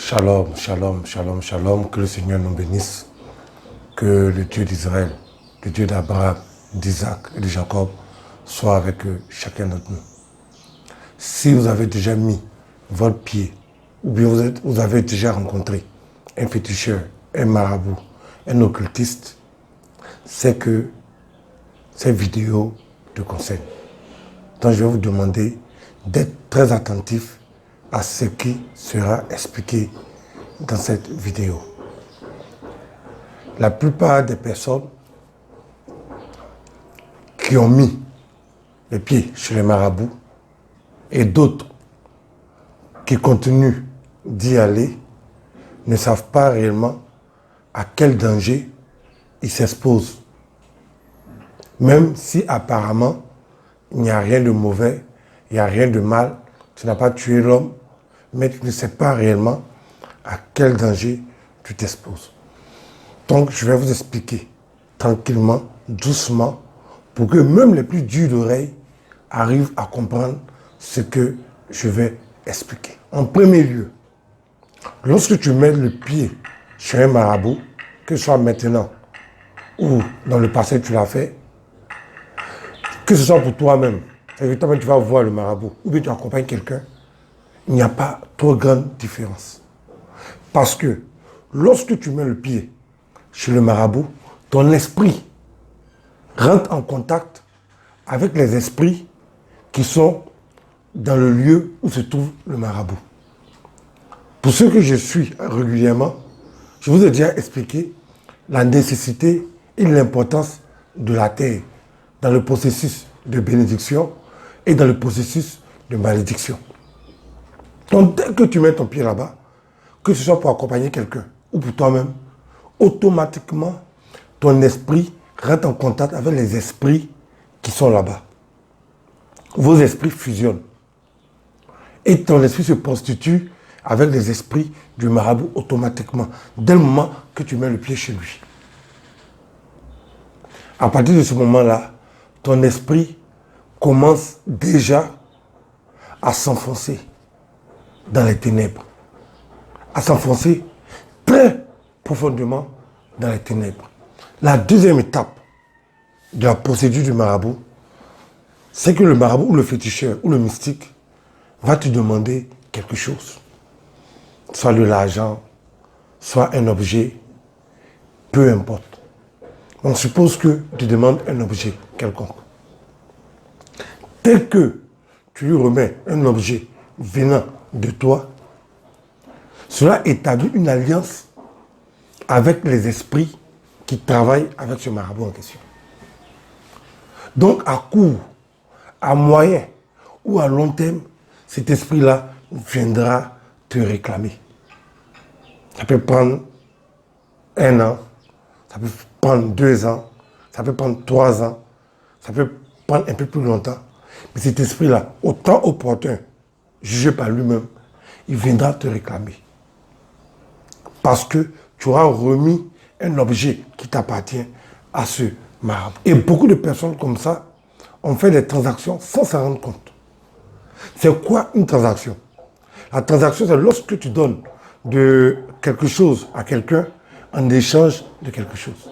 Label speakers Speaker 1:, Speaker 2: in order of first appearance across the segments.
Speaker 1: Shalom, shalom, shalom, shalom, que le Seigneur nous bénisse, que le Dieu d'Israël, le Dieu d'Abraham, d'Isaac et de Jacob soit avec chacun d'entre nous. Si vous avez déjà mis votre pied, ou bien vous avez déjà rencontré un féticheur, un marabout, un occultiste, c'est que cette vidéo te concerne. Donc je vais vous demander d'être très attentif à ce qui sera expliqué dans cette vidéo. La plupart des personnes qui ont mis les pieds chez les marabouts et d'autres qui continuent d'y aller ne savent pas réellement à quel danger ils s'exposent. Même si apparemment il n'y a rien de mauvais, il n'y a rien de mal, tu n'as pas tué l'homme, mais tu ne sais pas réellement à quel danger tu t'exposes. Donc je vais vous expliquer tranquillement, doucement, pour que même les plus durs d'oreille arrivent à comprendre ce que je vais expliquer. En premier lieu, lorsque tu mets le pied chez un marabout, que ce soit maintenant ou dans le passé tu l'as fait, que ce soit pour toi-même, évidemment tu vas voir le marabout, ou bien tu accompagnes quelqu'un, il n'y a pas trop grande différence. Parce que lorsque tu mets le pied chez le marabout, ton esprit rentre en contact avec les esprits qui sont dans le lieu où se trouve le marabout. Pour ceux que je suis régulièrement, je vous ai déjà expliqué la nécessité et l'importance de la terre dans le processus de bénédiction et dans le processus de malédiction. Donc dès que tu mets ton pied là-bas, que ce soit pour accompagner quelqu'un ou pour toi-même, automatiquement, ton esprit rentre en contact avec les esprits qui sont là-bas. Vos esprits fusionnent. Et ton esprit se constitue avec les esprits du marabout automatiquement, dès le moment que tu mets le pied chez lui. À partir de ce moment-là, ton esprit commence déjà à s'enfoncer dans les ténèbres, à s'enfoncer très profondément dans les ténèbres. La deuxième étape de la procédure du marabout, c'est que le marabout ou le féticheur ou le mystique va te demander quelque chose. Soit de l'argent, soit un objet, peu importe. On suppose que tu demandes un objet quelconque. Dès que tu lui remets un objet venant de toi, cela établit une alliance avec les esprits qui travaillent avec ce marabout en question. Donc à court, à moyen ou à long terme, cet esprit-là viendra te réclamer. Ça peut prendre 1 an, ça peut prendre 2 ans, ça peut prendre 3 ans, ça peut prendre un peu plus longtemps. Mais cet esprit-là, au temps opportun, jugé par lui-même, il viendra te réclamer. Parce que tu auras remis un objet qui t'appartient à ce marabout. Et beaucoup de personnes comme ça ont fait des transactions sans s'en rendre compte. C'est quoi une transaction? La transaction, c'est lorsque tu donnes de quelque chose à quelqu'un en échange de quelque chose.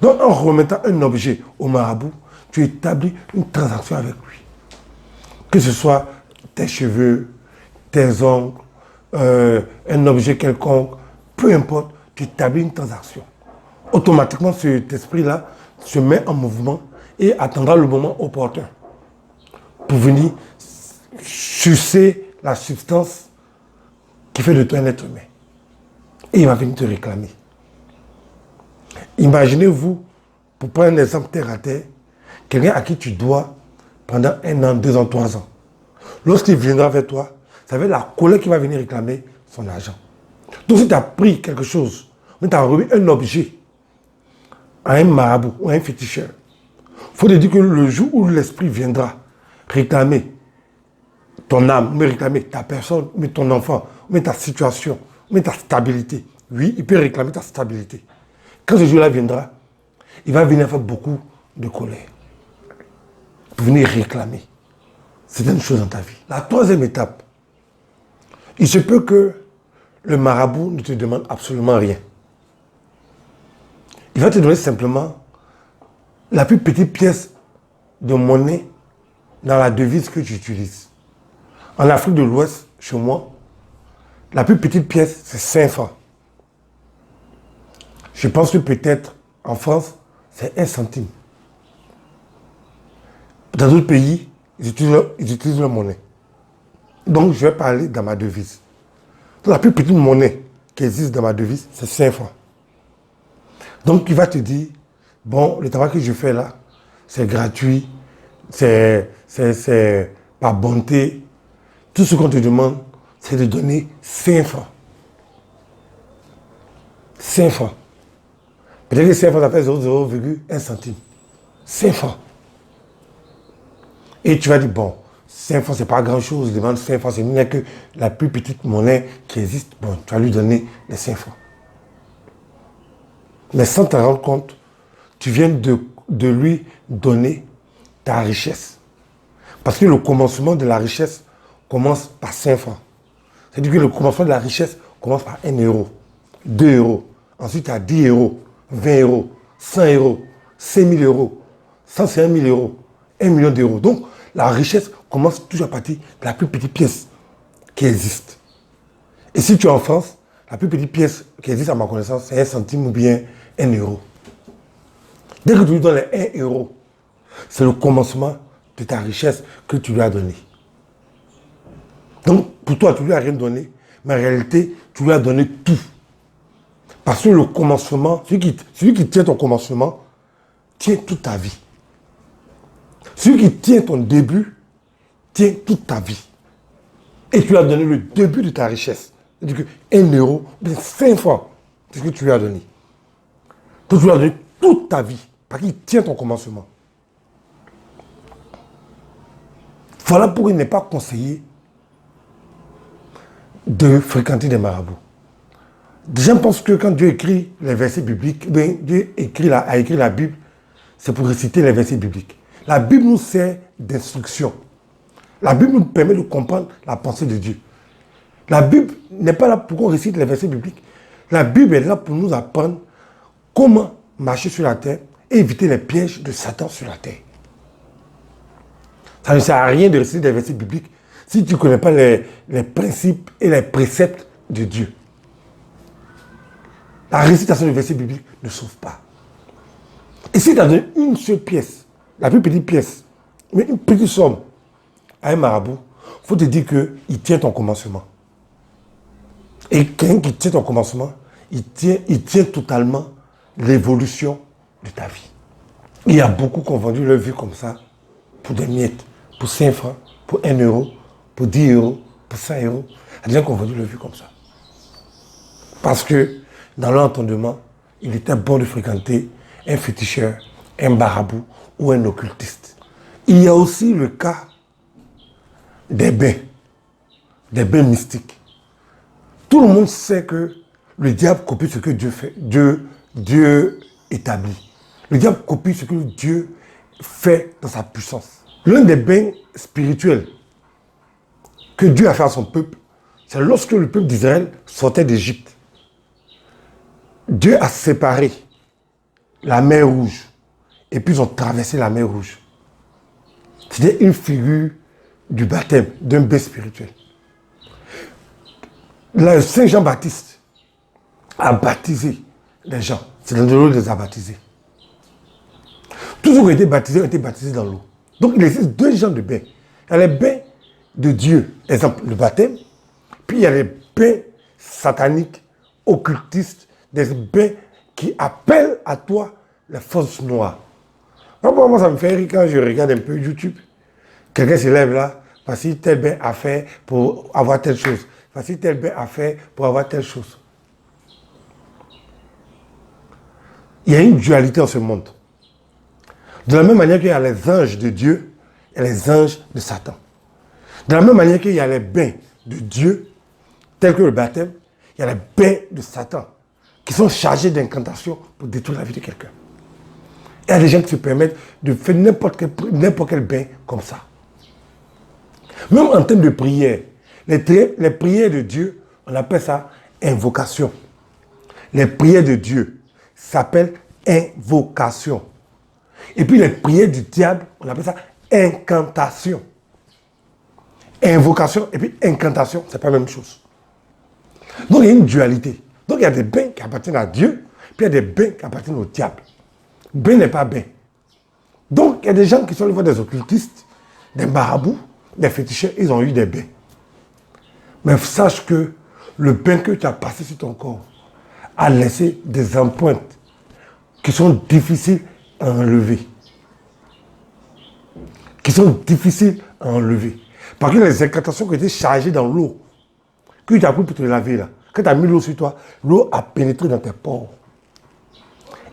Speaker 1: Donc, en remettant un objet au marabout, tu établis une transaction avec lui. Que ce soit tes cheveux, tes ongles, un objet quelconque, peu importe, tu établis une transaction. Automatiquement, cet esprit-là se met en mouvement et attendra le moment opportun pour venir sucer la substance qui fait de toi un être humain. Et il va venir te réclamer. Imaginez-vous, pour prendre un exemple terre à terre, quelqu'un à qui tu dois pendant 1 an, 2 ans, 3 ans. Lorsqu'il viendra vers toi, ça va être la colère qui va venir réclamer son argent. Donc si tu as pris quelque chose, mais tu as remis un objet à un marabout ou à un féticheur, il faut te dire que le jour où l'esprit viendra réclamer ton âme, mais réclamer ta personne, mais ton enfant, mais ta situation, mais ta stabilité, oui, il peut réclamer ta stabilité. Quand ce jour-là viendra, il va venir faire beaucoup de colère pour venir réclamer certaines choses dans ta vie. La troisième étape, il se peut que le marabout ne te demande absolument rien. Il va te donner simplement la plus petite pièce de monnaie dans la devise que tu utilises. En Afrique de l'Ouest, chez moi, la plus petite pièce, c'est 5 francs. Je pense que peut-être en France, c'est 1 centime. Dans d'autres pays, ils utilisent leur monnaie. Donc, je vais parler dans ma devise. Donc, la plus petite monnaie qui existe dans ma devise, c'est 5 francs. Donc, il va te dire, bon, le travail que je fais là, c'est gratuit, c'est par bonté. Tout ce qu'on te demande, c'est de donner 5 francs. 5 francs. Peut-être que 5 francs, ça fait 0,1 centime. 5 francs. Et tu vas dire, bon, 5 francs, c'est pas grand-chose. Je demande 5 francs, c'est mieux que la plus petite monnaie qui existe. Bon, tu vas lui donner les 5 francs. Mais sans te rendre compte, tu viens de lui donner ta richesse. Parce que le commencement de la richesse commence par 5 francs. C'est-à-dire que le commencement de la richesse commence par 1 euro, 2 euros. Ensuite, tu as 10 euros, 20 euros, 100 euros, 5 000 euros, 150 000 euros, 1 million d'euros. Donc, la richesse commence toujours à partir de la plus petite pièce qui existe. Et si tu es en France, la plus petite pièce qui existe à ma connaissance, c'est 1 centime ou bien 1 euro. Dès que tu lui donnes les 1 euro, c'est le commencement de ta richesse que tu lui as donné. Donc, pour toi, tu lui as rien donné, mais en réalité, tu lui as donné tout. Parce que le commencement, celui qui tient ton commencement, tient toute ta vie. Celui qui tient ton début, tient toute ta vie. Et tu lui as donné le début de ta richesse. C'est-à-dire que 1 euro, 5 francs, c'est ce que tu lui as donné. Donc tu lui as donné toute ta vie, parce qu'il tient ton commencement. Voilà pourquoi il n'est pas conseillé de fréquenter des marabouts. Les gens pensent que quand Dieu écrit les versets bibliques, Dieu a écrit la Bible, c'est pour réciter les versets bibliques. La Bible nous sert d'instruction. La Bible nous permet de comprendre la pensée de Dieu. La Bible n'est pas là pour qu'on récite les versets bibliques. La Bible est là pour nous apprendre comment marcher sur la terre et éviter les pièges de Satan sur la terre. Ça ne sert à rien de réciter des versets bibliques si tu ne connais pas les principes et les préceptes de Dieu. La récitation des versets bibliques ne sauve pas. Et si tu as donné une seule pièce, la plus petite pièce, mais une petite somme à un marabout, il faut te dire qu'il tient ton commencement. Et quelqu'un qui tient ton commencement, il tient totalement l'évolution de ta vie. Il y a beaucoup qui ont vendu leur vie comme ça, pour des miettes, pour 5 francs, pour 1 euro, pour 10 euros, pour 100 euros. Il y a des gens qui ont vendu leur vie comme ça. Parce que dans leur entendement, il était bon de fréquenter un féticheur, un marabout ou un occultiste. Il y a aussi le cas des bains mystiques. Tout le monde sait que le diable copie ce que Dieu fait, Dieu établit. Le diable copie ce que Dieu fait dans sa puissance. L'un des bains spirituels que Dieu a fait à son peuple, c'est lorsque le peuple d'Israël sortait d'Égypte. Dieu a séparé la mer Rouge et puis ils ont traversé la mer Rouge. C'était une figure du baptême, d'un bain spirituel. Là, Saint Jean-Baptiste a baptisé les gens. C'est dans l'eau les a baptisés. Tous ceux qui ont été baptisés dans l'eau. Donc il existe 2 genres de bains. Il y a les bains de Dieu, exemple le baptême, puis il y a les bains sataniques, occultistes, des bains qui appellent à toi les forces noires. Moi, ça me fait rire quand je regarde un peu YouTube. Quelqu'un se lève là, voici tel bain à faire pour avoir telle chose. Voici tel bain à faire pour avoir telle chose. Il y a une dualité en ce monde. De la même manière qu'il y a les anges de Dieu et les anges de Satan. De la même manière qu'il y a les bains de Dieu, tels que le baptême, il y a les bains de Satan, qui sont chargés d'incantations pour détruire la vie de quelqu'un. Il y a des gens qui se permettent de faire n'importe quel bain comme ça. Même en termes de prière, les prières de Dieu, on appelle ça invocation. Les prières de Dieu s'appellent invocation. Et puis les prières du diable, on appelle ça incantation. Invocation et puis incantation, c'est pas la même chose. Donc il y a une dualité. Donc il y a des bains qui appartiennent à Dieu, puis il y a des bains qui appartiennent au diable. Bain n'est pas bain. Donc il y a des gens qui sont des occultistes, des marabouts, des féticheurs, ils ont eu des bains. Mais sache que le bain que tu as passé sur ton corps a laissé des empreintes qui sont difficiles à enlever. Qui sont difficiles à enlever. Parce que les incantations qui étaient chargées dans l'eau, que tu as pris pour te laver là, quand tu as mis l'eau sur toi, l'eau a pénétré dans tes pores.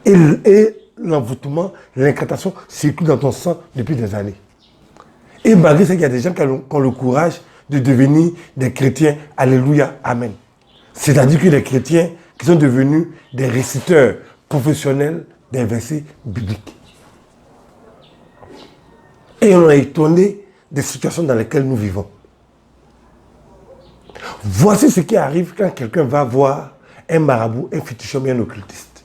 Speaker 1: Et l'envoûtement, l'incantation circule dans ton sang depuis des années. Et malgré ça, il y a des gens qui ont le courage de devenir des chrétiens. Alléluia, amen. C'est-à-dire que les chrétiens qui sont devenus des réciteurs professionnels des versets bibliques. Et on a étonné des situations dans lesquelles nous vivons. Voici ce qui arrive quand quelqu'un va voir un marabout, un féticheur, un occultiste.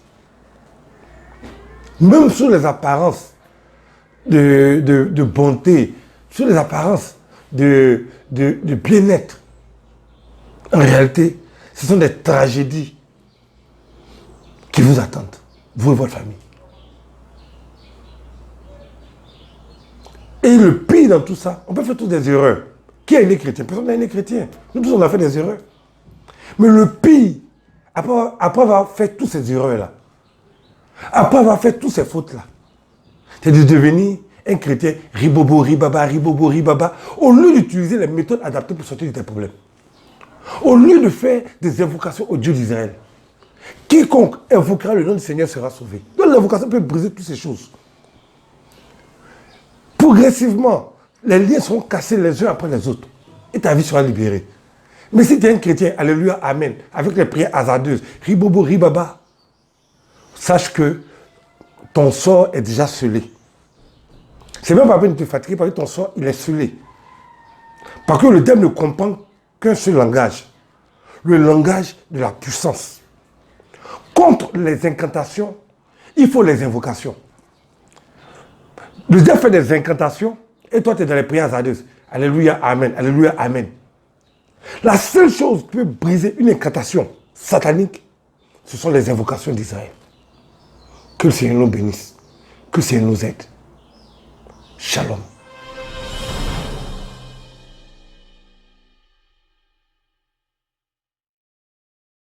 Speaker 1: Même sous les apparences de bonté, sous les apparences de bien-être, en réalité, ce sont des tragédies qui vous attendent, vous et votre famille. Et le pire dans tout ça, on peut faire toutes des erreurs. Qui est né chrétien? Personne n'est né chrétien. Nous tous, on a fait des erreurs. Mais le pire, après avoir fait toutes ces erreurs-là, après avoir fait toutes ces fautes-là, c'est de devenir un chrétien ribobo, ribaba, au lieu d'utiliser les méthodes adaptées pour sortir de tes problèmes. Au lieu de faire des invocations au Dieu d'Israël. Quiconque invoquera le nom du Seigneur sera sauvé. Donc l'invocation peut briser toutes ces choses. Progressivement, les liens seront cassés les uns après les autres. Et ta vie sera libérée. Mais si tu es un chrétien, alléluia, amen, avec les prières hasardeuses, ribobo, ribaba, sache que ton sort est déjà scellé. C'est même pas la peine de te fatiguer parce que ton sort, il est scellé. Parce que le diable ne comprend qu'un seul langage. Le langage de la puissance. Contre les incantations, il faut les invocations. Le diable fait des incantations et toi, tu es dans les prières hasardeuses. Alléluia, amen, alléluia, amen. La seule chose qui peut briser une incantation satanique, ce sont les invocations d'Israël. Que le Seigneur nous bénisse. Que le Seigneur nous aide. Shalom.